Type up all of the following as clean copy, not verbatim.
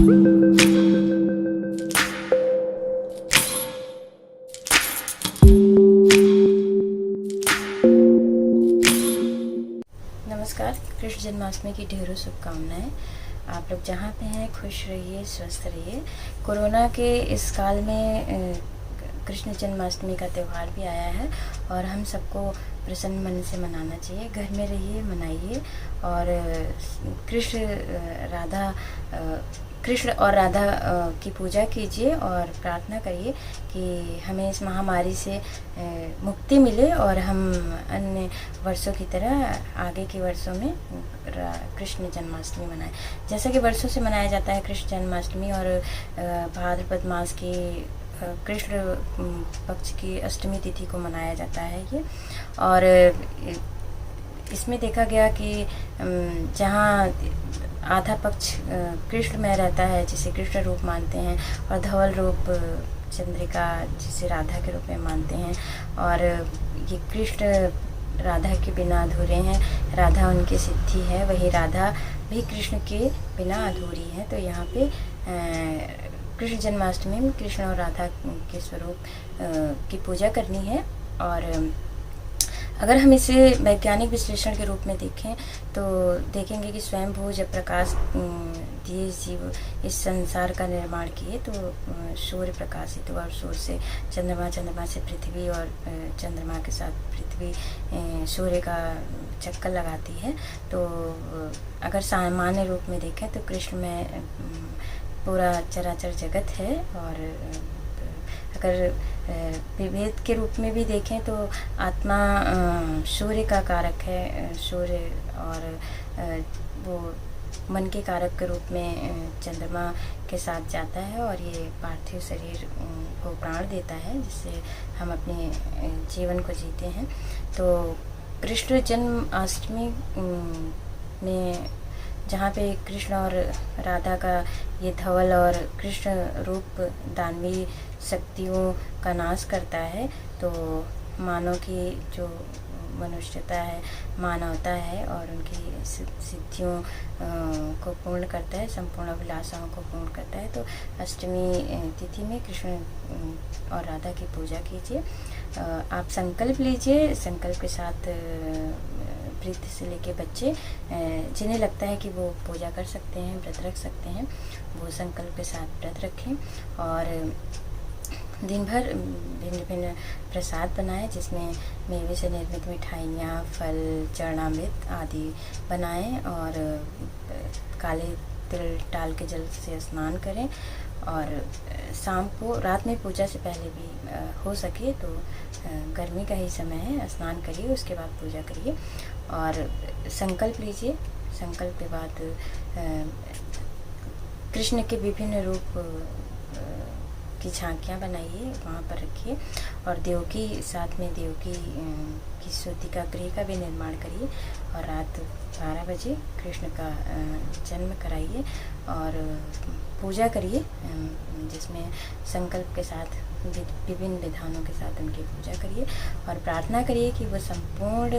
नमस्कार। कृष्ण जन्माष्टमी की ढेरों शुभकामनाएं। आप लोग जहाँ पे हैं खुश रहिए, स्वस्थ रहिए। कोरोना के इस काल में कृष्ण जन्माष्टमी का त्यौहार भी आया है और हम सबको प्रसन्न मन से मनाना चाहिए। घर में रहिए, मनाइए और कृष्ण और राधा की पूजा कीजिए और प्रार्थना करिए कि हमें इस महामारी से मुक्ति मिले और हम अन्य वर्षों की तरह आगे के वर्षों में कृष्ण जन्माष्टमी मनाएं। जैसा कि वर्षों से मनाया जाता है कृष्ण जन्माष्टमी और भाद्रपद मास की कृष्ण पक्ष की अष्टमी तिथि को मनाया जाता है ये। और इसमें देखा गया कि जहाँ आधा पक्ष कृष्ण में रहता है जिसे कृष्ण रूप मानते हैं और धवल रूप चंद्रिका जिसे राधा के रूप में मानते हैं। और ये कृष्ण राधा के बिना अधूरे हैं, राधा उनकी सिद्धि है, वही राधा भी कृष्ण के बिना अधूरी है। तो यहाँ पे कृष्ण जन्माष्टमी में कृष्ण और राधा के स्वरूप की पूजा करनी है। और अगर हम इसे वैज्ञानिक विश्लेषण के रूप में देखें तो देखेंगे कि स्वयंभू जब प्रकाश दिए जीव इस संसार का निर्माण किए तो सूर्य प्रकाशित हुआ और सूर्य से चंद्रमा, चंद्रमा से पृथ्वी और चंद्रमा के साथ पृथ्वी सूर्य का चक्कर लगाती है। तो अगर सामान्य रूप में देखें तो कृष्ण में पूरा चराचर जगत है। और अगर विभेद के रूप में भी देखें तो आत्मा सूर्य का कारक है, सूर्य और वो मन के कारक के रूप में चंद्रमा के साथ जाता है और ये पार्थिव शरीर को प्राण देता है जिससे हम अपने जीवन को जीते हैं। तो कृष्ण जन्माष्टमी में जहाँ पे कृष्ण और राधा का ये धवल और कृष्ण रूप दानवी शक्तियों का नाश करता है, तो मानव की जो मनुष्यता है, मानवता है और उनकी सिद्धियों को पूर्ण करता है, संपूर्ण अभिलाषाओं को पूर्ण करता है। तो अष्टमी तिथि में कृष्ण और राधा की पूजा कीजिए। आप संकल्प लीजिए, संकल्प के साथ वृद्ध से लेके बच्चे जिन्हें लगता है कि वो पूजा कर सकते हैं, व्रत रख सकते हैं, वो संकल्प के साथ व्रत रखें। और दिन भर भिन्न भिन्न प्रसाद बनाएं जिसमें मेवे से निर्मित मिठाइयाँ, फल, चरणामृत आदि बनाएं और काले तिल टाल के जल से स्नान करें। और शाम को रात में पूजा से पहले भी हो सके तो गर्मी का ही समय है, स्नान करिए, उसके बाद पूजा करिए और संकल्प लीजिए। संकल्प के बाद कृष्ण के विभिन्न रूप की झांकियाँ बनाइए, वहाँ पर रखिए और देवकी साथ में देवकी की सूतिका गृह का भी निर्माण करिए और रात 12 बजे कृष्ण का जन्म कराइए और पूजा करिए जिसमें संकल्प के साथ विभिन्न विधानों के साथ उनकी पूजा करिए और प्रार्थना करिए कि वो संपूर्ण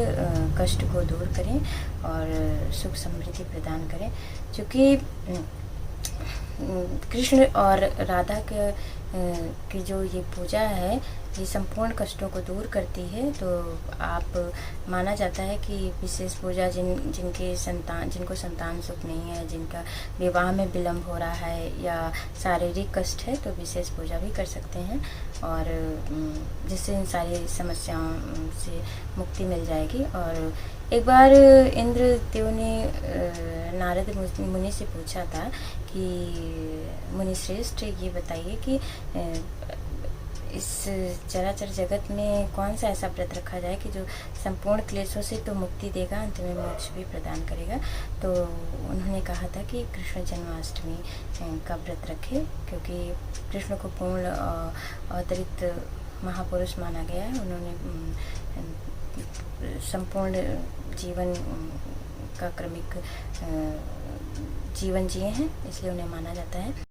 कष्ट को दूर करें और सुख समृद्धि प्रदान करें। क्योंकि कृष्ण और राधा की जो ये पूजा है ये संपूर्ण कष्टों को दूर करती है। तो आप माना जाता है कि विशेष पूजा जिनको संतान सुख नहीं है, जिनका विवाह में विलम्ब हो रहा है या शारीरिक कष्ट है, तो विशेष पूजा भी कर सकते हैं और जिससे इन सारी समस्याओं से मुक्ति मिल जाएगी। और एक बार इंद्र देव ने नारद मुनि से पूछा था कि मुनि श्रेष्ठ ये बताइए कि इस चराचर जगत में कौन सा ऐसा व्रत रखा जाए कि जो संपूर्ण क्लेशों से तो मुक्ति देगा, अंत में मोक्ष भी प्रदान करेगा। तो उन्होंने कहा था कि कृष्ण जन्माष्टमी का व्रत रखें क्योंकि कृष्ण को पूर्ण अतिरिक्त महापुरुष माना गया है। उन्होंने संपूर्ण जीवन का क्रमिक जीवन जिए हैं, इसलिए उन्हें माना जाता है।